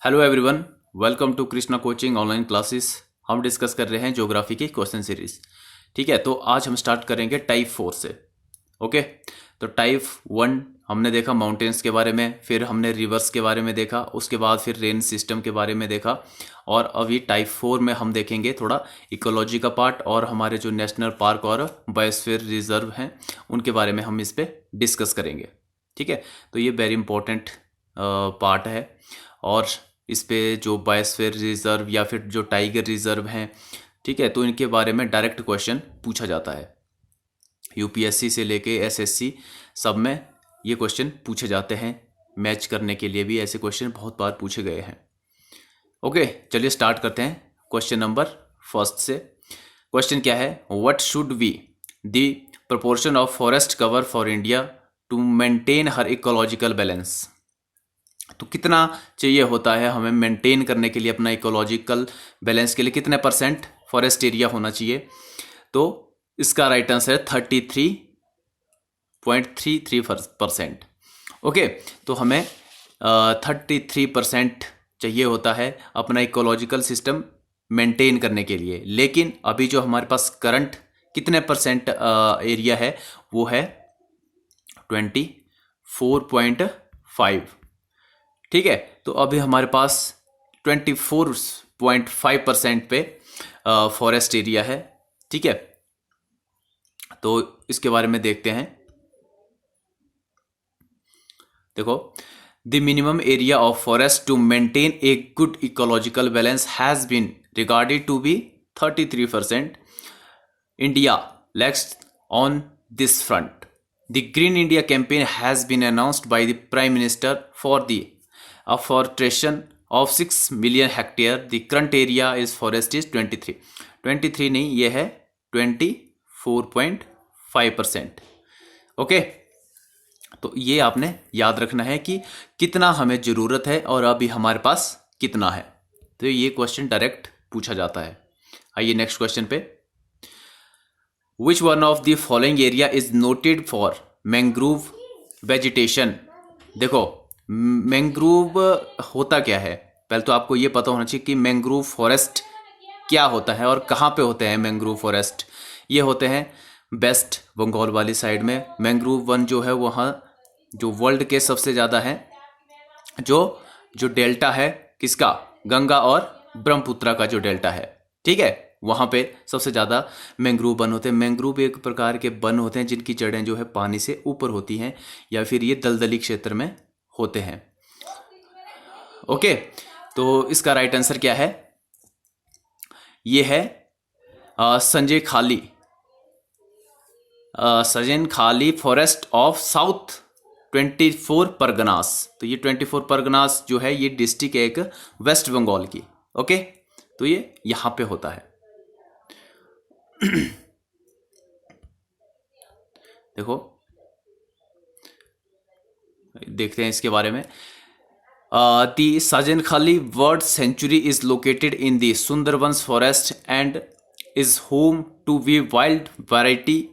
Hello everyone, welcome to Krishna coaching online classes. हम discuss कर रहे हैं ज्योग्राफी की क्वेश्चन सीरीज। ठीक है, तो आज हम स्टार्ट करेंगे टाइप 4 से। ओके, तो टाइप 1 हमने देखा माउंटेन्स के बारे में, फिर हमने रिवर्स के बारे में देखा, उसके बाद फिर रेन सिस्टम के बारे में देखा, और अभी टाइप 4 में हम देखेंगे थोड़ा इकोलॉजी का पार्ट और हमारे जो नेशनल पार्क और बायोस्फीयर रिजर्व हैं उनके बारे में हम इस पर डिस्कस करेंगे। ठीक है, तो ये वेरी इंपॉर्टेंट पार्ट है। और इस पे जो बायोस्फीयर रिजर्व या फिर जो टाइगर रिजर्व हैं, ठीक है, तो इनके बारे में डायरेक्ट क्वेश्चन पूछा जाता है। यूपीएससी से लेके एसएससी सब में ये क्वेश्चन पूछे जाते हैं। मैच करने के लिए भी ऐसे क्वेश्चन बहुत बार पूछे गए हैं। ओके, चलिए स्टार्ट करते हैं क्वेश्चन नंबर फर्स्ट से। क्वेश्चन क्या है? What should be the proportion of forest cover for India to maintain her ecological balance. तो कितना चाहिए होता है हमें मेंटेन करने के लिए, अपना इकोलॉजिकल बैलेंस के लिए कितने परसेंट फॉरेस्ट एरिया होना चाहिए? तो इसका राइट आंसर है 33.33%। ओके, तो हमें 33% चाहिए होता है अपना इकोलॉजिकल सिस्टम मेंटेन करने के लिए। लेकिन अभी जो हमारे पास करंट कितने परसेंट एरिया है वो है 24.5। ठीक है, तो अभी हमारे पास 24.5% पे फॉरेस्ट एरिया है। ठीक है, तो इसके बारे में देखते हैं। देखो, the minimum area of forest to maintain a good ecological balance has been regarded to be 33%। India lags on this front. The green India campaign has been announced by the prime minister for the afforestation of 6 million hectare. The current area is forest is 23 नहीं, ये है 24.5%। Okay, तो ये आपने याद रखना है कि कितना हमें ज़रूरत है और अभी हमारे पास कितना है। तो ये क्वेश्चन डायरेक्ट पूछा जाता है। आइए नेक्स्ट क्वेश्चन पे। Which one of the following area is noted for mangrove vegetation? देखो, मैंग्रोव होता क्या है? पहले तो आपको ये पता होना चाहिए कि मैंग्रोव फॉरेस्ट क्या होता है और कहाँ पे होते हैं मैंग्रोव फॉरेस्ट। ये होते हैं वेस्ट बंगाल वाली साइड में। मैंग्रोव वन जो है वहाँ जो वर्ल्ड के सबसे ज़्यादा है, जो डेल्टा है किसका? गंगा और ब्रह्मपुत्रा का जो डेल्टा है, ठीक है, वहाँ पे सबसे ज़्यादा मैंग्रोव वन होते हैं। मैंग्रोव एक प्रकार के वन होते हैं जिनकी जड़ें जो है पानी से ऊपर होती हैं या फिर ये दलदली क्षेत्र में होते हैं। ओके, तो इसका राइट आंसर क्या है? ये है संजय खाली फॉरेस्ट ऑफ साउथ 24 परगनास। तो ये 24 परगनास जो है ये डिस्ट्रिक्ट है एक वेस्ट बंगाल की। ओके, तो ये यहां पे होता है। देखो, देखते हैं इसके बारे में। The Sajnekhali bird sanctuary is located in the Sundarbans forest and is home to we wild variety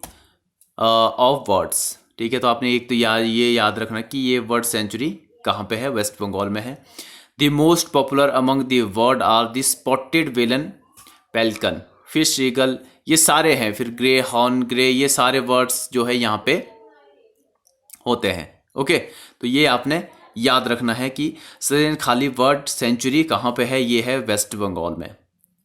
of birds. ठीक है, तो आपने एक तो ये याद रखना कि ये बर्ड सेंचुरी कहाँ पे है? वेस्ट बंगाल में है। The most popular among the bird are the spotted वेलन, पेल्कन, फिश ईगल, ये सारे हैं। फिर ग्रे हॉर्न ग्रे, ये सारे बर्ड्स जो है यहाँ पे होते हैं। ओके, तो ये आपने याद रखना है कि सजनखाली बर्ड सेंचुरी कहाँ पे है? ये है वेस्ट बंगाल में।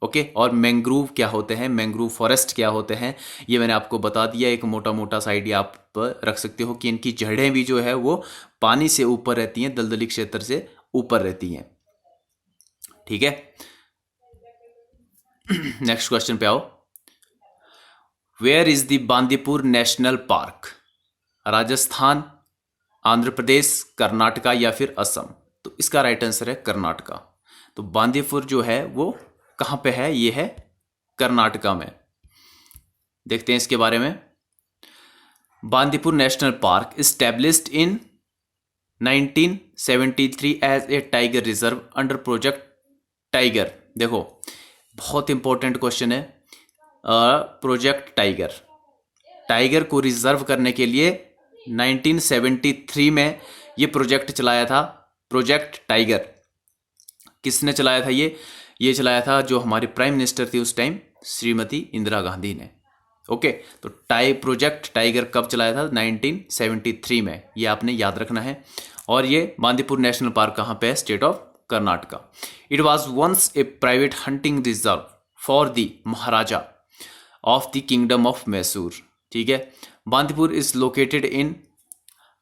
ओके, और मैंग्रोव क्या होते हैं, मैंग्रोव फॉरेस्ट क्या होते हैं, ये मैंने आपको बता दिया। एक मोटा मोटा सा आइडिया आप रख सकते हो कि इनकी जड़ें भी जो है वो पानी से ऊपर रहती हैं, दलदली क्षेत्र से ऊपर रहती हैं। ठीक है, नेक्स्ट क्वेश्चन पे आओ। Where is the Bandipur national park? Rajasthan, Andhra Pradesh, Karnataka या फिर असम? तो इसका राइट आंसर है कर्नाटका। तो बांदीपुर जो है वो कहाँ पे है? ये है कर्नाटका में। देखते हैं इसके बारे में। Bandipur national park established in 1973 as a tiger reserve under project tiger. देखो, बहुत इंपॉर्टेंट क्वेश्चन है। प्रोजेक्ट टाइगर को रिजर्व करने के लिए 1973 में ये प्रोजेक्ट चलाया था, प्रोजेक्ट टाइगर। किसने चलाया था ये चलाया था जो हमारी प्राइम मिनिस्टर थी उस टाइम, श्रीमती इंदिरा गांधी ने। ओके, तो प्रोजेक्ट टाइगर कब चलाया था? 1973 में, ये आपने याद रखना है। और ये बांदीपुर नेशनल पार्क कहाँ पे है? State of Karnataka. It was once a private hunting reserve for the Maharaja of the kingdom of Mysore. ठीक है, Bandipur is located in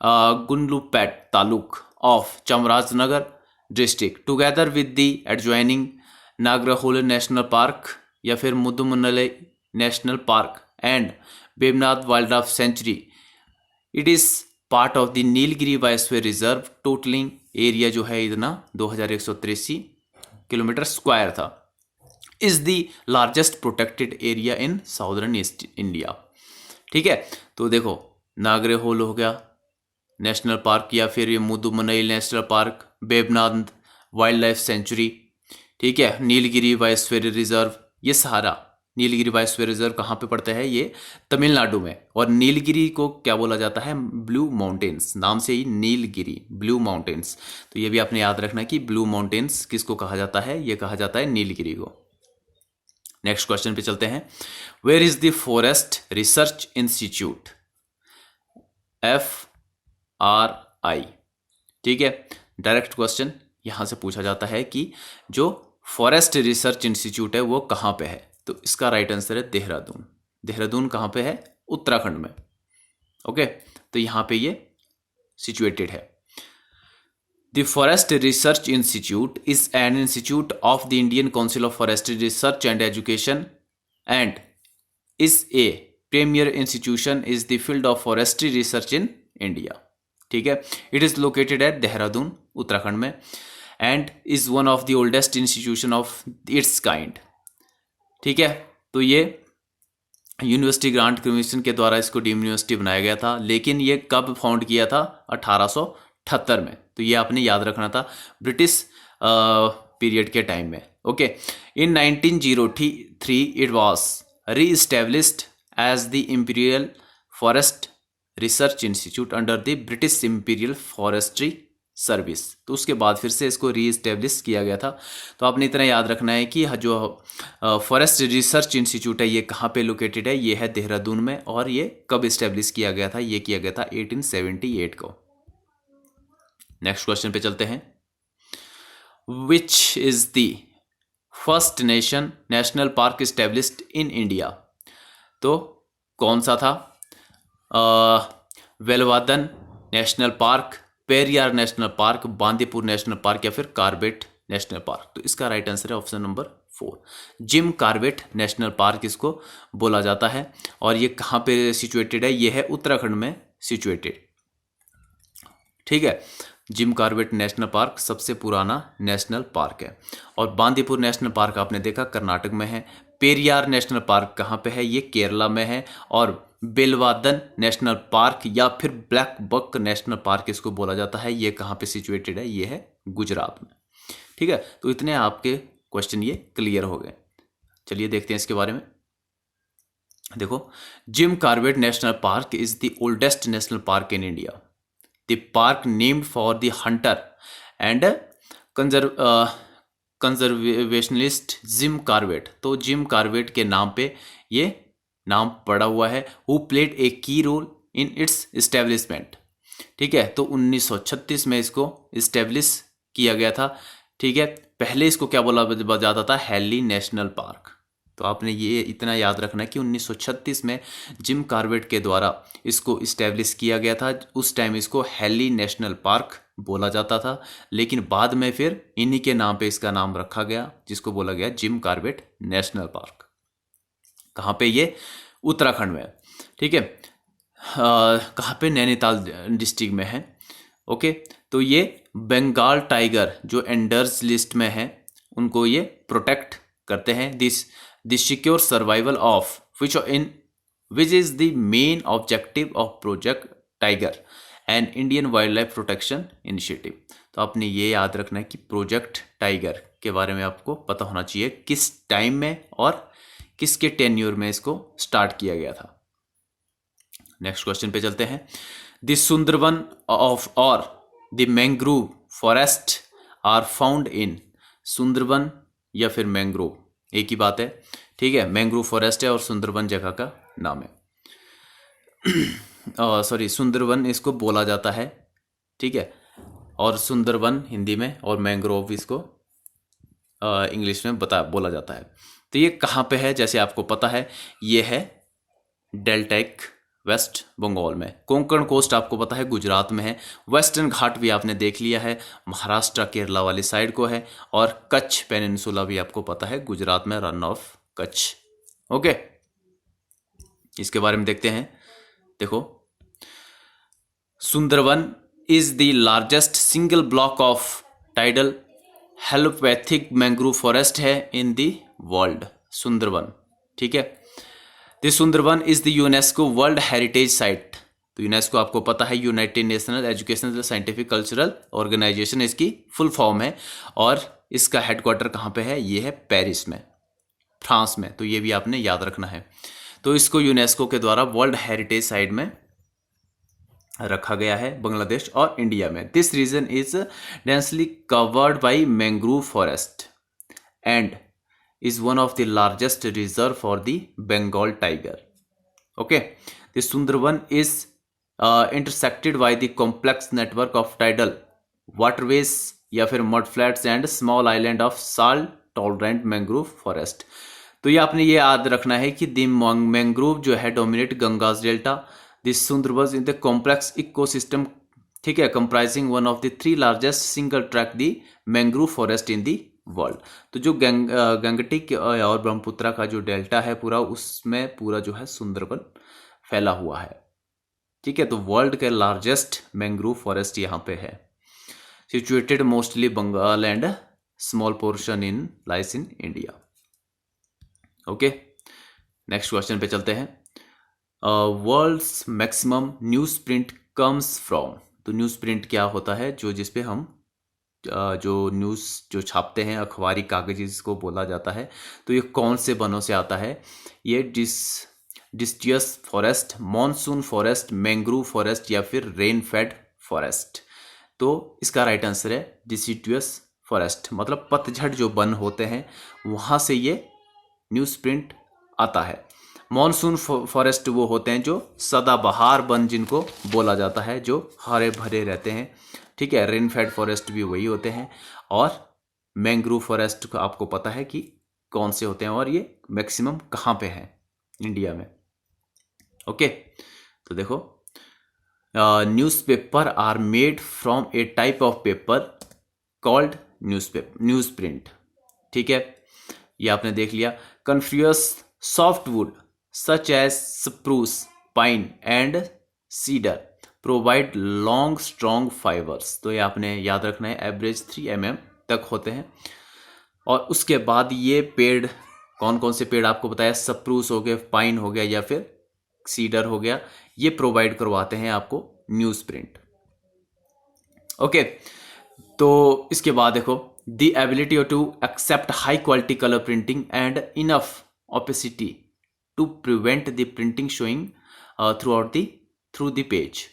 Gundlupet taluk of Chamarajanagar district together with the adjoining Nagarhole national park या फिर Mudumalai national park and Wayanad wildlife sanctuary. It is part of the Nilgiri biosphere reserve. Totalling area जो है इतना 2183 kilometre square था। Is the largest protected area in southern east India. ठीक है, तो देखो नागरहोल हो गया नेशनल पार्क, या फिर ये Mudumalai national park, Wayanad wildlife sanctuary, ठीक है, नीलगिरी बायोस्फीयर रिजर्व। ये सारा नीलगिरी बायोस्फीयर रिजर्व कहाँ पे पड़ता है? ये तमिलनाडु में। और नीलगिरी को क्या बोला जाता है? ब्लू माउंटेन्स, नाम से ही नीलगिरी, ब्लू माउंटेन्स। तो ये भी आपने याद रखना कि ब्लू माउंटेन्स किसको कहा जाता है? ये कहा जाता है नीलगिरी को। नेक्स्ट क्वेश्चन पे चलते हैं। Where is the forest research institute? FRI। ठीक है, डायरेक्ट क्वेश्चन यहां से पूछा जाता है कि जो फॉरेस्ट रिसर्च इंस्टीट्यूट है वो कहाँ पे है? तो इसका राइट आंसर है देहरादून। देहरादून कहाँ पे है? उत्तराखंड में। ओके, तो यहाँ पे ये सिचुएटेड है। The forest research institute is an institute of the Indian council of forestry research and education and is a premier institution is the field of forestry research in India. ठीक है, it is located at Dehradun Uttarakhand में and is one of the oldest institution of its kind. ठीक है, तो ये university grant commission के द्वारा इसको डीम्ड यूनिवर्सिटी बनाया गया था, लेकिन ये कब फाउंड किया था? 1878 में। तो ये आपने याद रखना था, ब्रिटिश पीरियड के टाइम में। Okay, in 1903 it was reestablished as the imperial forest research institute under the British imperial forestry service. तो उसके बाद फिर से इसको री एस्टेब्लिश किया गया था। तो आपने इतना याद रखना है कि जो फॉरेस्ट रिसर्च इंस्टीट्यूट है ये कहाँ पे लोकेटेड है? ये है देहरादून में। और ये कब एस्टेब्लिश किया गया था? ये किया गया था 1878 को। नेक्स्ट क्वेश्चन पे चलते हैं। Which is the first national park established in India? तो कौन सा था? Velavadar national park, Periyar national park, Bandipur national park या फिर कार्बेट नेशनल पार्क। तो इसका राइट आंसर है option number 4, Jim Corbett national park इसको बोला जाता है। और ये कहाँ पे सिचुएटेड है? ये है उत्तराखंड में सिचुएटेड। ठीक है, जिम कार्बेट नेशनल पार्क सबसे पुराना नेशनल पार्क है। और बांदीपुर नेशनल पार्क आपने देखा कर्नाटक में है। पेरियार नेशनल पार्क कहाँ पे है? ये केरला में है। और बेलवादन नेशनल पार्क या फिर ब्लैक बक नेशनल पार्क इसको बोला जाता है, ये कहाँ पे सिचुएटेड है? ये है गुजरात में। ठीक है, तो इतने आपके क्वेश्चन ये क्लियर हो गए। चलिए देखते हैं इसके बारे में। देखो, Jim Corbett national park is the oldest national park in India. The park named for the hunter and conservationist Jim Corbett. तो जिम कार्बेट के नाम पे ये नाम पड़ा हुआ है। हु प्लेड ए की रोल इन इट्स एस्टेब्लिशमेंट। ठीक है, तो 1936 में इसको इस्टेब्लिश किया गया था। ठीक है, पहले इसको क्या बोला जाता था? Heli national park. तो आपने ये इतना याद रखना है कि 1936 में जिम कार्बेट के द्वारा इसको इस्टेब्लिश किया गया था। उस टाइम इसको हेली नेशनल पार्क बोला जाता था, लेकिन बाद में फिर इन्हीं के नाम पे इसका नाम रखा गया, जिसको बोला गया जिम कार्बेट नेशनल पार्क। कहाँ पे? ये उत्तराखंड में। ठीक है, कहाँ पे? नैनीताल डिस्ट्रिक्ट में है। ओके, तो ये बंगाल टाइगर जो एंडर्स लिस्ट में है उनको ये प्रोटेक्ट करते हैं। This secure survival of which is the main objective of project tiger and Indian wild life protection initiative. तो आपने ये याद रखना है कि प्रोजेक्ट टाइगर के बारे में आपको पता होना चाहिए, किस टाइम में और किसके टेन्योर में इसको स्टार्ट किया गया था। नेक्स्ट क्वेश्चन पे चलते हैं। द सुंदरबन ऑफ और the mangrove forest are found in. Sundarban या फिर मैंग्रोव, एक ही बात है, ठीक है। मैंग्रोव फॉरेस्ट है और सुंदरबन जगह का नाम है। सॉरी, सुंदरबन इसको बोला जाता है, ठीक है, और सुंदरबन हिंदी में और मैंग्रोव इसको इंग्लिश में बोला जाता है। तो ये कहाँ पे है, जैसे आपको पता है ये है डेल्टेक वेस्ट बंगाल में। कोंकण कोस्ट आपको पता है गुजरात में है। वेस्टर्न घाट भी आपने देख लिया है, महाराष्ट्र केरला वाली साइड को है। और कच्छ पेनिनसुला भी आपको पता है गुजरात में, रन ऑफ कच्छ। ओके, इसके बारे में देखते हैं। देखो, Sundarban is the largest single block of tidal halophytic mangrove forest है इन द वर्ल्ड, सुंदरबन, ठीक है। The Sundarban is the UNESCO world heritage site. तो यूनेस्को आपको पता है united national educational scientific cultural organisation इसकी फुल फॉर्म है। और इसका हेडक्वार्टर कहाँ पे है, ये है पेरिस में, फ्रांस में। तो ये भी आपने याद रखना है। तो इसको यूनेस्को के द्वारा वर्ल्ड हेरिटेज साइट में रखा गया है, बांग्लादेश और इंडिया में। This region is densely covered by mangrove forest and is one of the largest reserve for the Bengal tiger. Okay, the Sundarban is intersected by the complex network of tidal waterways या फिर mudflats and small island of salt tolerant mangrove forest. तो ये आपने ये याद रखना है कि दी मैंग्रोव जो है dominate Ganges delta, this Sundarban in the complex ecosystem, ठीक है, comprising one of the 3 largest single track the mangrove forest in the world. तो जो गंगटिक और ब्रह्मपुत्रा का जो डेल्टा है पूरा, उसमें पूरा जो है सुंदरबन फैला हुआ है, ठीक है। तो वर्ल्ड के लार्जेस्ट मैंग्रोव फॉरेस्ट यहाँ पे है, situated mostly Bengal and small portion in lies in India. Okay, next question पे चलते हैं। World's maximum news print comes from. तो न्यूज प्रिंट क्या होता है, जो जिसपे हम जो न्यूज़ जो छापते हैं, अखबारी कागज जिसको बोला जाता है। तो ये कौन से वनों से आता है, ये deciduous forest, monsoon forest, mangrove forest या फिर रेन फेड फॉरेस्ट। तो इसका राइट आंसर है डिसिडुअस फॉरेस्ट, मतलब पतझड़ जो वन होते हैं वहाँ से ये न्यूज़ प्रिंट आता है। मॉनसून फॉरेस्ट वो होते हैं जो सदाबहार वन जिनको बोला जाता है, जो हरे भरे रहते हैं, ठीक है। रेन फेड फॉरेस्ट भी वही होते हैं। और मैंग्रोव फॉरेस्ट को आपको पता है कि कौन से होते हैं और ये मैक्सिमम कहाँ पे है इंडिया में। ओके, तो देखो, newspaper are made from a type of paper called news print, ठीक है, ये आपने देख लिया। Confuse softwood such as spruce, pine and cedar provide long strong fibres. तो ये आपने याद रखना है, एवरेज 3 mm तक होते हैं। और उसके बाद ये पेड़, कौन कौन से पेड़ आपको बताया, स्प्रूस हो गया, पाइन हो गया या फिर सीडर हो गया, ये प्रोवाइड करवाते हैं आपको न्यूज़ प्रिंट। ओके, तो इसके बाद देखो, the ability to accept high quality colour printing and enough opacity to prevent the printing showing through the page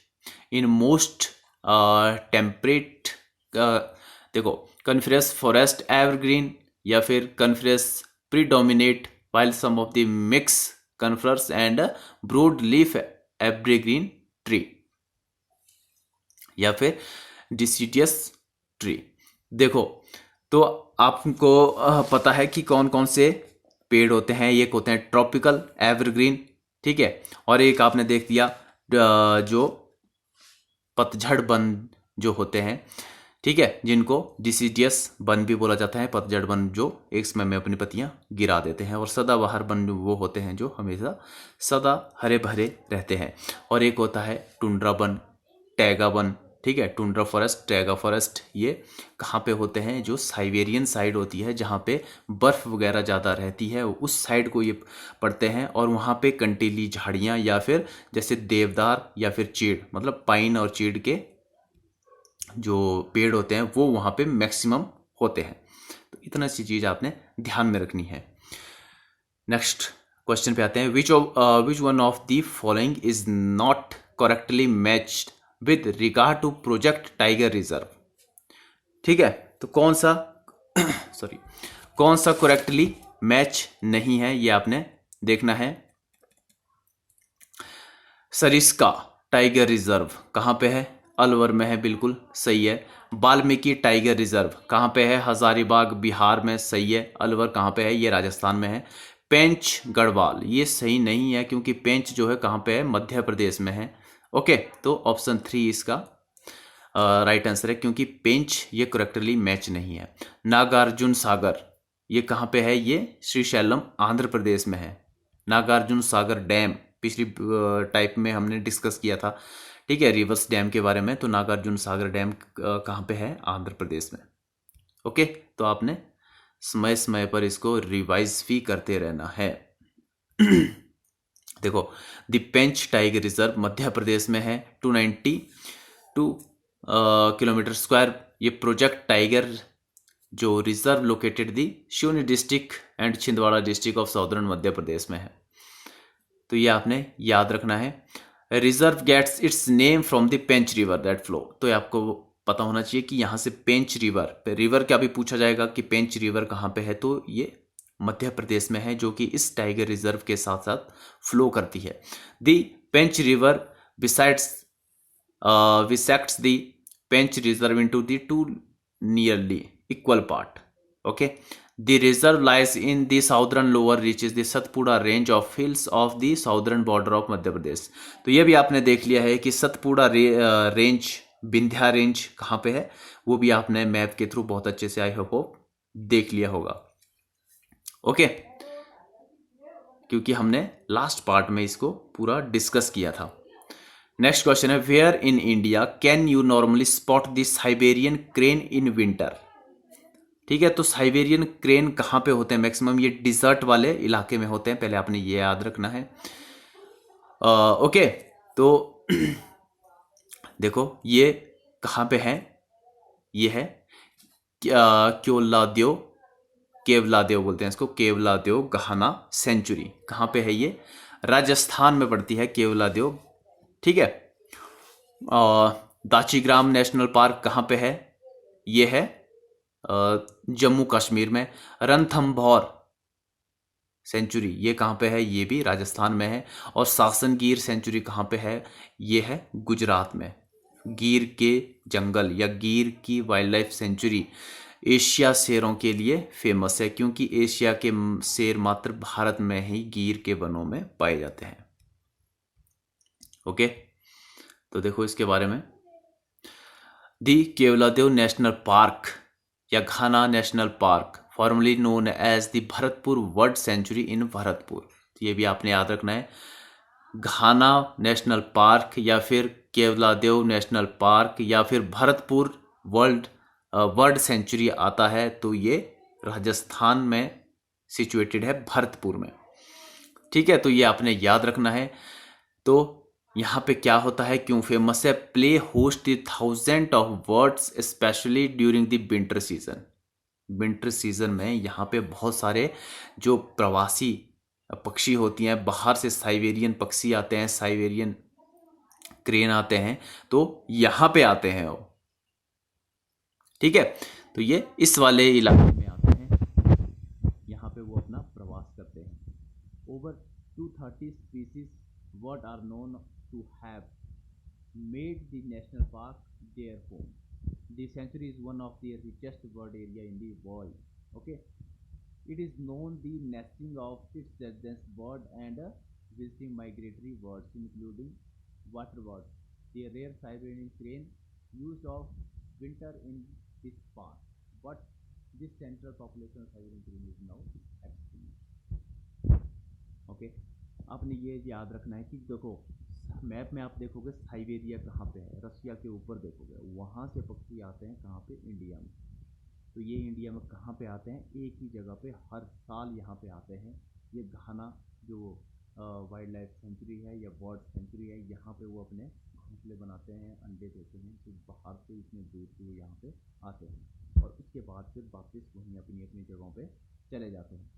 in most temperate. देखो, कॉनिफरस फॉरेस्ट एवरग्रीन या फिर coniferous predominate while some of the mix coniferous and broad leaf evergreen tree या फिर deciduous tree. देखो, तो आपको पता है कि कौन कौन से पेड़ होते हैं। एक होते हैं ट्रॉपिकल एवरग्रीन, ठीक है, और एक आपने देख दिया जो पतझड़ वन जो होते हैं, ठीक है, जिनको डिसिडियस वन भी बोला जाता है। पतझड़ वन जो एक समय में अपनी पत्तियां गिरा देते हैं। और सदाबहार वन वो होते हैं जो हमेशा सदा हरे भरे रहते हैं। और एक होता है टुंड्रा वन, टैगा वन, ठीक है, टुंड्रा फॉरेस्ट, टैगा फॉरेस्ट। ये कहाँ पे होते हैं, जो साइबेरियन साइड होती है जहाँ पे बर्फ़ वगैरह ज़्यादा रहती है, उस साइड को ये पड़ते हैं। और वहाँ पे कंटीली झाड़ियाँ या फिर जैसे देवदार या फिर चीड़, मतलब पाइन और चीड़ के जो पेड़ होते हैं वो वहाँ पे मैक्सिमम होते हैं। तो इतना सी चीज़ आपने ध्यान में रखनी है। नेक्स्ट क्वेश्चन पे आते हैं। Which one of the following is not correctly matched with regard to Project Tiger reserve. ठीक है, तो कौन सा सॉरी, कौन सा करेक्टली मैच नहीं है, ये आपने देखना है। सरिस्का टाइगर रिजर्व कहाँ पे है? अलवर में है, बिल्कुल सही है। वाल्मीकि टाइगर रिजर्व कहाँ पे है? हजारीबाग बिहार में, सही है। अलवर कहाँ पे है? ये राजस्थान में है। पेंच गढ़वाल ये सही नहीं है, क्योंकि पेंच जो है कहाँ पे है? मध्य प्रदेश में है। ओके, तो ऑप्शन 3 इसका राइट आंसर है, क्योंकि पेंच ये करेक्टली मैच नहीं है। नागार्जुन सागर ये कहाँ पे है? ये श्रीशैलम आंध्र प्रदेश में है। नागार्जुन सागर डैम पिछली टाइप में हमने डिस्कस किया था, ठीक है, रिवर्स डैम के बारे में। तो नागार्जुन सागर डैम कहाँ पे है? आंध्र प्रदेश में। ओके, तो आपने समय समय पर इसको रिवाइज भी करते रहना है। देखो, the Pench tiger reserve Madhya Pradesh में है, 292 किलोमीटर स्क्वायर। ये प्रोजेक्ट टाइगर जो reserve located the Seoni district and Chhindwara district of southern Madhya Pradesh में है। तो ये आपने याद रखना है। Reserve gets its name from the Pench river that flow. तो ये आपको पता होना चाहिए कि यहाँ से पेंच रिवर क्या भी पूछा जाएगा कि पेंच रिवर कहाँ पे है, तो ये मध्य प्रदेश में है, जो कि इस टाइगर रिजर्व के साथ साथ फ्लो करती है। The Pench river besides bisects the Pench reserve into the two nearly equal part. Okay, the reserve lies in the southern lower reaches the Satpura range of hills of the southern border of Madhya Pradesh. तो ये भी आपने देख लिया है कि सतपुड़ा रेंज, विंध्या रेंज कहाँ पे है, वो भी आपने मैप के थ्रू बहुत अच्छे से आई होप देख लिया होगा। ओके, क्योंकि हमने लास्ट पार्ट में इसको पूरा डिस्कस किया था। नेक्स्ट क्वेश्चन है, where in India can you normally spot the Siberian crane in winter? ठीक है, तो साइबेरियन क्रेन कहाँ पे होते हैं मैक्सिमम? ये डिजर्ट वाले इलाके में होते हैं, पहले आपने ये याद रखना है। ओके, तो देखो ये कहाँ पे है? ये है केवलादेव बोलते हैं इसको, केवलादेव गहना सेंचुरी। कहाँ पे है ये? राजस्थान में पड़ती है केवलादेव, ठीक है। दाचीग्राम नेशनल पार्क कहाँ पे है? ये है जम्मू कश्मीर में। रणथंभौर सेंचुरी ये कहाँ पे है? ये भी राजस्थान में है। और सासन गिर सेंचुरी कहाँ पे है? ये है गुजरात में। गिर के जंगल या गिर की वाइल्ड लाइफ सेंचुरी एशिया शेरों के लिए फेमस है, क्योंकि एशिया के शेर मात्र भारत में ही गिर के वनों में पाए जाते हैं। ओके, तो देखो इसके बारे में, दी केवलादेव नेशनल पार्क या Ghana national park formerly known as the Bharatpur world sanctuary in Bharatpur. तो ये भी आपने याद रखना है। घाना नेशनल पार्क या फिर केवलादेव नेशनल पार्क या फिर भरतपुर वर्ल्ड सेंचुरी आता है, तो ये राजस्थान में सिचुएटेड है, भरतपुर में। ठीक है, तो ये आपने याद रखना है। तो यहाँ पे क्या होता है, क्यों फेमस है? Play host the thousand of birds specially during the winter season. Winter season में यहाँ पे बहुत सारे जो प्रवासी पक्षी होती हैं, बाहर से साइबेरियन पक्षी आते हैं, साइबेरियन क्रेन आते हैं, तो यहाँ पे आते हैं वो। ठीक है, तो ये इस वाले इलाके में आते हैं, यहाँ पे वो अपना प्रवास करते हैं। Over 230 species what are known to have made the national park their home. The sanctuary is one of the richest bird area in the world. Okay, it is known the nesting of its residents bird and visiting migratory birds including water birds. The rare Siberian crane used of winter in this park, but this central population of Siberian crane is now extinct. Okay, आपने ये याद रखना है कि देखो map में आप देखोगे साइबेरिया कहाँ पे है, रशिया के ऊपर देखोगे, वहाँ से पक्षी आते हैं कहाँ पे? इंडिया में। तो ये इंडिया में कहाँ पे आते हैं? एक ही जगह पे हर साल यहाँ पे आते हैं। ये घाना जो वाइल्ड लाइफ सेंचुरी है या बर्ड सेंचुरी है, यहाँ पे वो अपने घोंसले बनाते हैं, अंडे देते हैं, तो बाहर से इतने दूर से वो यहाँ पे आते हैं और उसके बाद फिर वापस वहीं अपनी अपनी जगहों पे चले जाते हैं।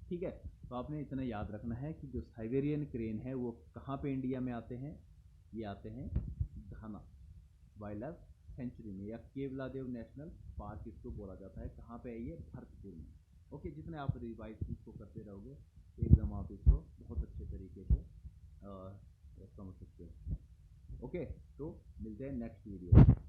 ठीक है, तो आपने इतना याद रखना है कि जो साइबेरियन क्रेन है वो कहाँ पे इंडिया में आते हैं? ये आते हैं घाना वाइल्ड लाइफ सेंचुरी में, या केवलादेव नेशनल पार्क इसको बोला जाता है। कहाँ पे है ये? भरतपुर में। ओके, जितने आप रिवाइज इसको करते रहोगे एकदम आप इसको बहुत अच्छे तरीके से समझ सकते हो। ओके, तो मिलते हैं नेक्स्ट वीडियो में।